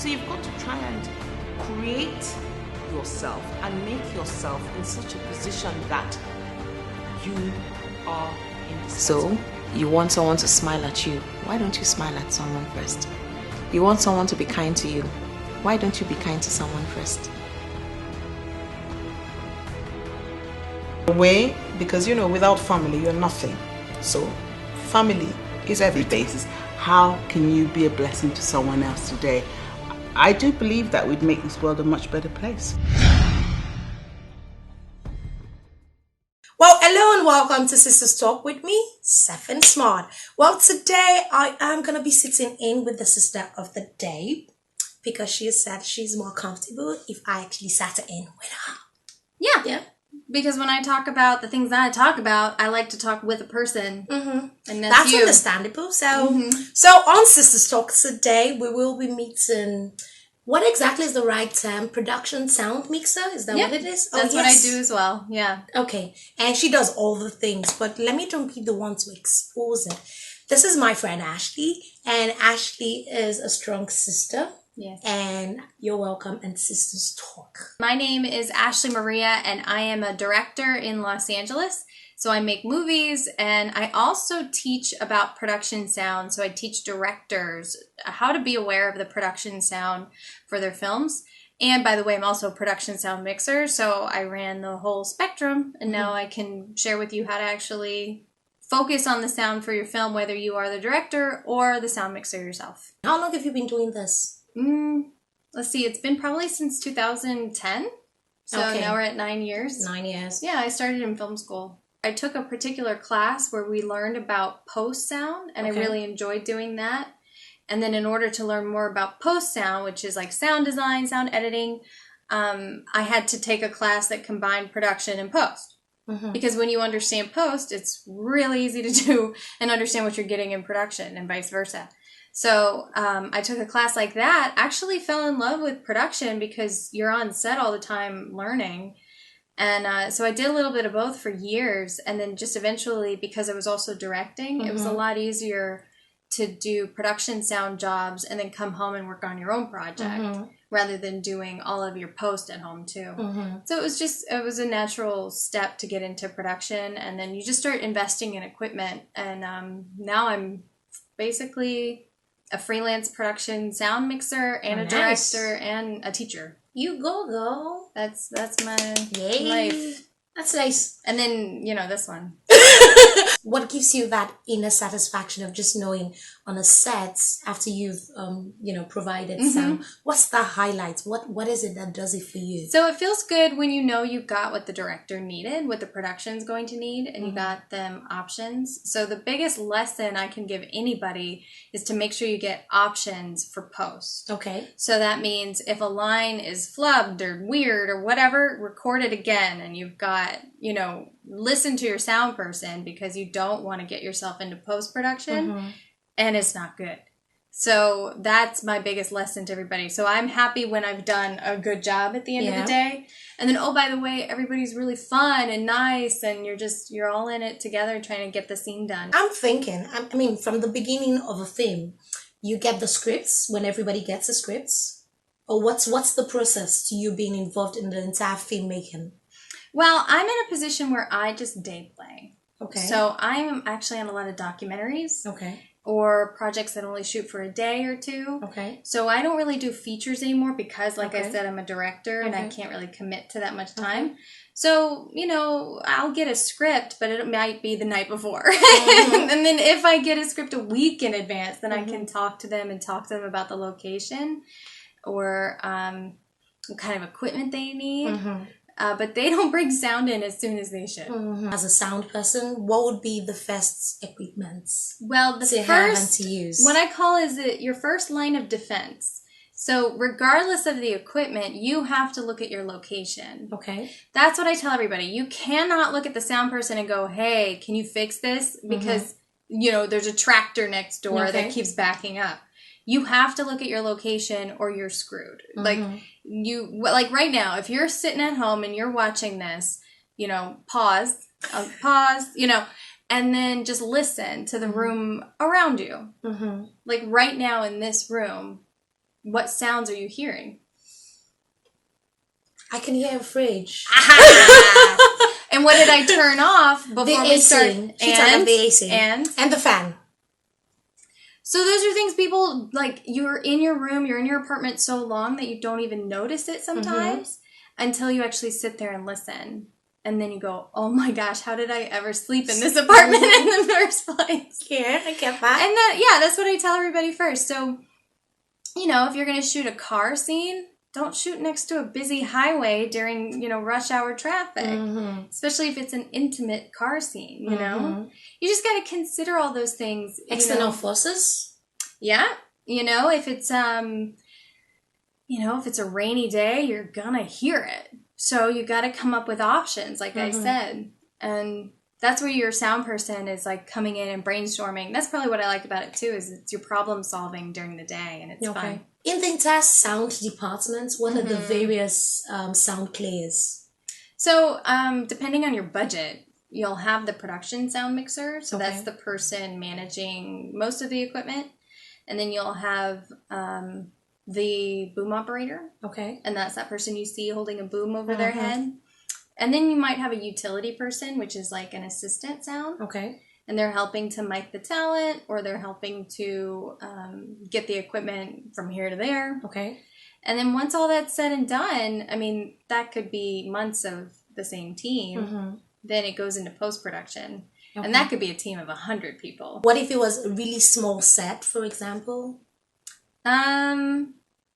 So you've got to try and create yourself and make yourself in such a position that you are indispensable. So you want someone to smile at you. Why don't you smile at someone first? You want someone to be kind to you. Why don't you be kind to someone first? Way, because without family you're nothing. So family is everything. How can you be a blessing to someone else today? I do believe that we'd make this world a much better place. Well, hello and welcome to Sisters Talk with me, Seven Smart. Well, today I am going to be sitting in with the sister of the day because she has said she's more comfortable if I actually sat in with her. Yeah. Because when I talk about the things that I talk about, I like to talk with a person. Mm-hmm. And that's you. Understandable. So on Sisters Talk today, we will be meeting, what exactly is the right term? Production sound mixer? Is that what it is? That's what I do as well. Yeah. Okay. And she does all the things, but let me don't be the one to expose it. This is my friend Ashley, and Ashley is a strong sister. Yes. And you're welcome in Sisters Talk. My name is Ashley Maria, and I am a director in Los Angeles. So I make movies, and I also teach about production sound. So I teach directors how to be aware of the production sound for their films. And by the way, I'm also a production sound mixer. So I ran the whole spectrum, and now I can share with you how to actually focus on the sound for your film, whether you are the director or the sound mixer yourself. How long have you been doing this? Let's see, it's been probably since 2010. So now we're at 9 years. 9 years. Yeah, I started in film school. I took a particular class where we learned about post sound, and I really enjoyed doing that. And then in order to learn more about post sound, which is like sound design, sound editing, I had to take a class that combined production and post. Because when you understand post, it's really easy to do and understand what you're getting in production and vice versa. So I took a class like that, actually fell in love with production because you're on set all the time learning. And so I did a little bit of both for years. And then just eventually, because I was also directing, it was a lot easier to do production sound jobs and then come home and work on your own project rather than doing all of your post at home too. So it was a natural step to get into production. And then you just start investing in equipment. And now I'm basically a freelance production sound mixer and a director and a teacher. You go, girl. That's my life. That's nice. And then, this one. What gives you that inner satisfaction of just knowing on a set after you've, provided sound? What's the highlights? What is it that does it for you? So it feels good when you know you got what the director needed, what the production's going to need, and you got them options. So the biggest lesson I can give anybody is to make sure you get options for post. Okay. So that means if a line is flubbed or weird or whatever, record it again, and you've got, listen to your sound person because you don't want to get yourself into post-production and it's not good. So that's my biggest lesson to everybody. So I'm happy when I've done a good job at the end of the day. And then, by the way, everybody's really fun and nice and you're all in it together trying to get the scene done. I'm thinking, from the beginning of a film, you get the scripts when everybody gets the scripts? Or what's the process to you being involved in the entire filmmaking? Well, I'm in a position where I just day play. Okay. So I'm actually on a lot of documentaries. Okay. Or projects that only shoot for a day or two. Okay. So I don't really do features anymore because, like I said, I'm a director and I can't really commit to that much time. So, I'll get a script, but it might be the night before. And then if I get a script a week in advance, then I can talk to them about the location or what kind of equipment they need. But they don't bring sound in as soon as they should. As a sound person, what would be the first equipment? Well, the first to use? What I call is your first line of defense. So regardless of the equipment, you have to look at your location. Okay. That's what I tell everybody. You cannot look at the sound person and go, hey, can you fix this? Because, there's a tractor next door that keeps backing up. You have to look at your location or you're screwed. Like right now, if you're sitting at home and you're watching this, pause, and then just listen to the room around you. Like right now in this room, what sounds are you hearing? I can hear a fridge. And what did I turn off before we started? She turned off the AC. And the fan. So those are things people, like, you're in your room, you're in your apartment so long that you don't even notice it sometimes until you actually sit there and listen. And then you go, oh my gosh, how did I ever sleep in this apartment in the first place? Yeah, I get that. And that's what I tell everybody first. So, you know, if you're going to shoot a car scene, don't shoot next to a busy highway during, you know, rush hour traffic. Especially if it's an intimate car scene, you know? You just got to consider all those things. External forces? Yeah. You know, if it's, if it's a rainy day, you're going to hear it. So you got to come up with options, like I said. And that's where your sound person is, like, coming in and brainstorming. That's probably what I like about it, too, is it's your problem solving during the day, and it's fun. In the entire sound department, what are the various sound players? So, depending on your budget, you'll have the production sound mixer. So that's the person managing most of the equipment. And then you'll have the boom operator. Okay. And that's that person you see holding a boom over their head. And then you might have a utility person, which is like an assistant sound. Okay. And they're helping to mic the talent, or they're helping to get the equipment from here to there. Okay. And then once all that's said and done, I mean, that could be months of the same team. Then it goes into post-production. Okay. And that could be a team of 100 people. What if it was a really small set, for example? Well,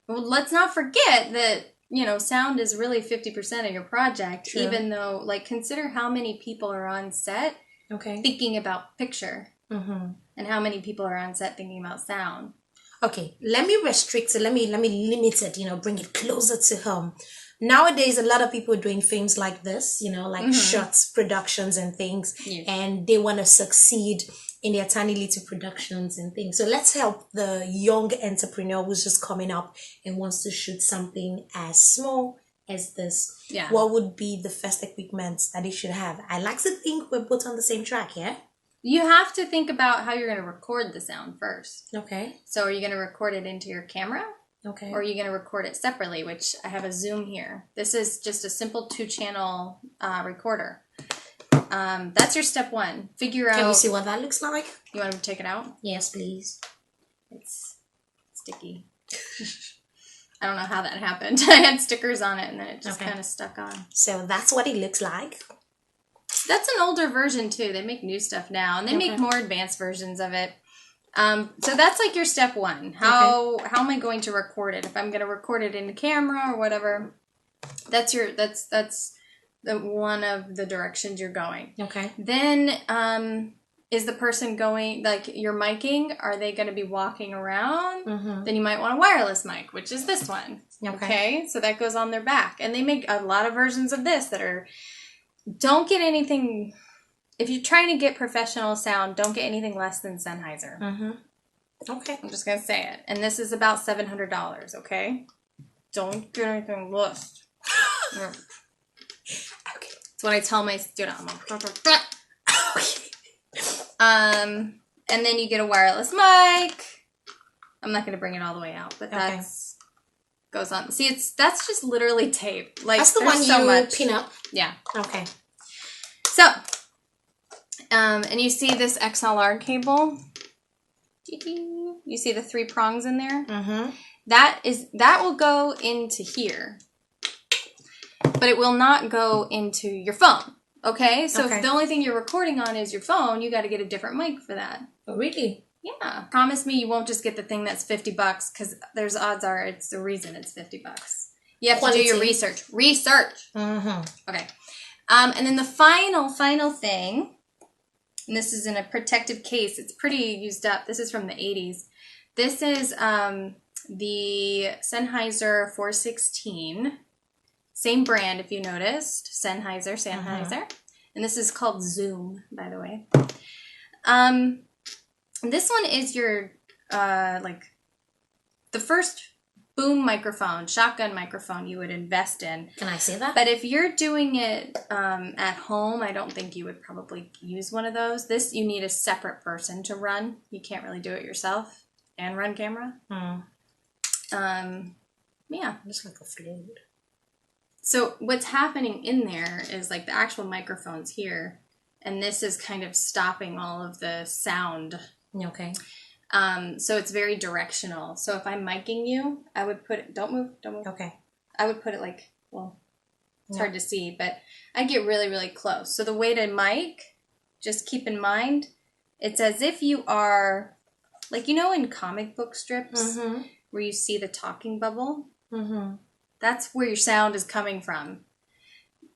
let's not forget that, you know, sound is really 50% of your project. True. Even though, like, consider how many people are on set thinking about picture. And how many people are on set thinking about sound. Okay, let me restrict it. Let me limit it, you know, bring it closer to home. Nowadays, a lot of people are doing things like this, you know, like shots, productions and things. Yes. And they want to succeed in their tiny little productions and things. So let's help the young entrepreneur who's just coming up and wants to shoot something as small as this. Yeah. What would be the first equipment that they should have? I like to think we're both on the same track, yeah? You have to think about how you're going to record the sound first. Okay. So are you going to record it into your camera? Okay. Or are you going to record it separately, which I have a Zoom here. This is just a simple 2-channel recorder. That's your step one. Figure out... Can we see what that looks like? You want to take it out? Yes, please. It's sticky. I don't know how that happened. I had stickers on it and then it just kind of stuck on. So that's what it looks like. That's an older version too. They make new stuff now and they make more advanced versions of it. So that's like your step one. How am I going to record it? If I'm going to record it in the camera or whatever, that's the one of the directions you're going. Okay. Then, is the person going, like, you're micing, are they going to be walking around? Then you might want a wireless mic, which is this one. Okay. So that goes on their back. And they make a lot of versions of this that are, don't get anything, if you're trying to get professional sound, don't get anything less than Sennheiser. Okay. I'm just going to say it. And this is about $700, okay? Don't get anything less. Okay. That's what I tell my student. And then you get a wireless mic. I'm not going to bring it all the way out, but that's goes on. See, that's just literally tape. Like, that's the one you pin up. Yeah. Okay. So, and you see this XLR cable. You see the 3 prongs in there. That will go into here. But it will not go into your phone, okay? So if the only thing you're recording on is your phone, you got to get a different mic for that. Oh, really? Yeah. Promise me you won't just get the thing that's $50, because there's odds are it's the reason it's $50. You have to do your research. Okay. And then the final thing, and this is in a protective case. It's pretty used up. This is from the 80s. This is the Sennheiser 416. Same brand, if you noticed. Sennheiser. And this is called Zoom, by the way. This one is your, like, the first boom microphone, shotgun microphone you would invest in. Can I say that? But if you're doing it at home, I don't think you would probably use one of those. This, you need a separate person to run. You can't really do it yourself and run camera. Yeah. Just like a fluid. So what's happening in there is like the actual microphone's here, and this is kind of stopping all of the sound. Okay. So it's very directional. So if I'm micing you, I would put it, don't move. Okay. I would put it like, well, it's hard to see, but I get really, really close. So the way to mic, just keep in mind, it's as if you are, like, you know, in comic book strips where you see the talking bubble? That's where your sound is coming from.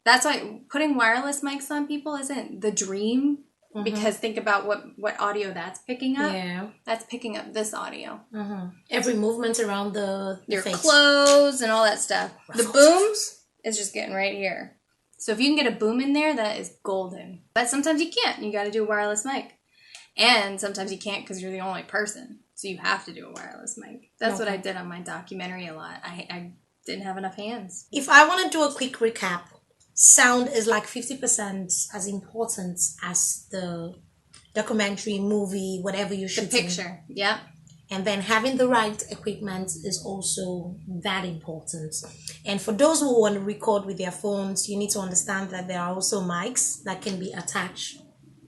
That's why putting wireless mics on people isn't the dream, because think about what audio that's picking up. Yeah. That's picking up this audio. Every movement around the Your face. clothes and all that stuff. The booms is just getting right here. So if you can get a boom in there, that is golden. But sometimes you can't. You got to do a wireless mic. And sometimes you can't because you're the only person. So you have to do a wireless mic. That's what I did on my documentary a lot. I didn't have enough hands. If I want to do a quick recap, sound is like 50% as important as the documentary, movie, whatever you're shooting. The picture, yeah. And then having the right equipment is also that important. And for those who want to record with their phones, you need to understand that there are also mics that can be attached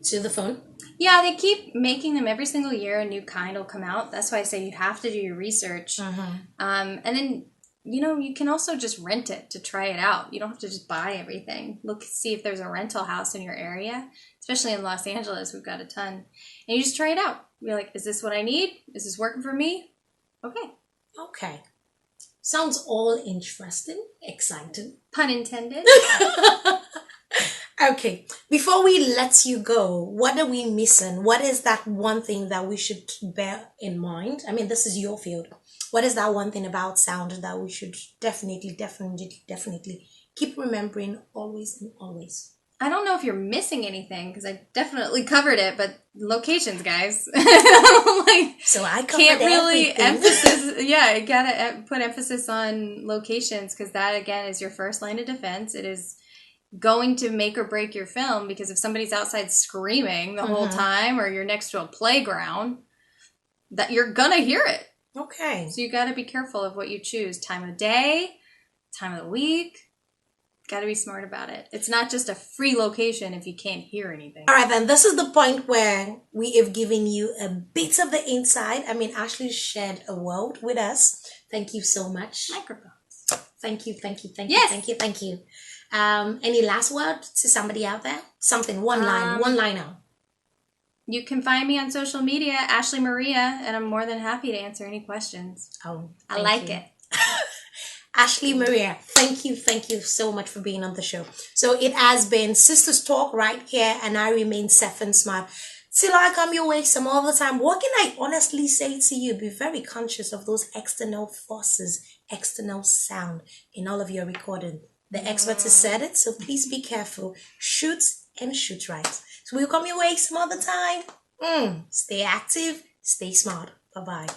to the phone. Yeah, they keep making them every single year. A new kind will come out. That's why I say you have to do your research. And then, you know, you can also just rent it to try it out. You don't have to just buy everything. Look, see if there's a rental house in your area, especially in Los Angeles. We've got a ton. And you just try it out. Be like, is this what I need? Is this working for me? Okay. Sounds all interesting, exciting. Pun intended. Okay, before we let you go, what are we missing? What is that one thing that we should bear in mind? I mean, this is your field. What is that one thing about sound that we should definitely keep remembering always and always? I don't know if you're missing anything because I definitely covered it, but locations, guys. Like, so I can't really everything. you gotta put emphasis on locations because that again is your first line of defense. It is going to make or break your film because if somebody's outside screaming the whole time or you're next to a playground, that you're gonna hear it. Okay. So you gotta be careful of what you choose. Time of day, time of the week. Gotta be smart about it. It's not just a free location if you can't hear anything. All right, then this is the point where we have given you a bit of the inside. I mean, Ashley shared a world with us. Thank you so much. Microphones. Thank you. Yes. Thank you. Any last word to somebody out there? Something, one liner. You can find me on social media, Ashley Maria, and I'm more than happy to answer any questions. Oh, I like it. Ashley Maria, thank you so much for being on the show. So it has been Sisters Talk right here, and I remain safe and smart. Till I come your way some other time, what can I honestly say to you? Be very conscious of those external forces, external sound in all of your recording. The experts have said it, so please be careful. Shoot and shoot right. So we'll come your way some other time. Stay active, stay smart. Bye-bye.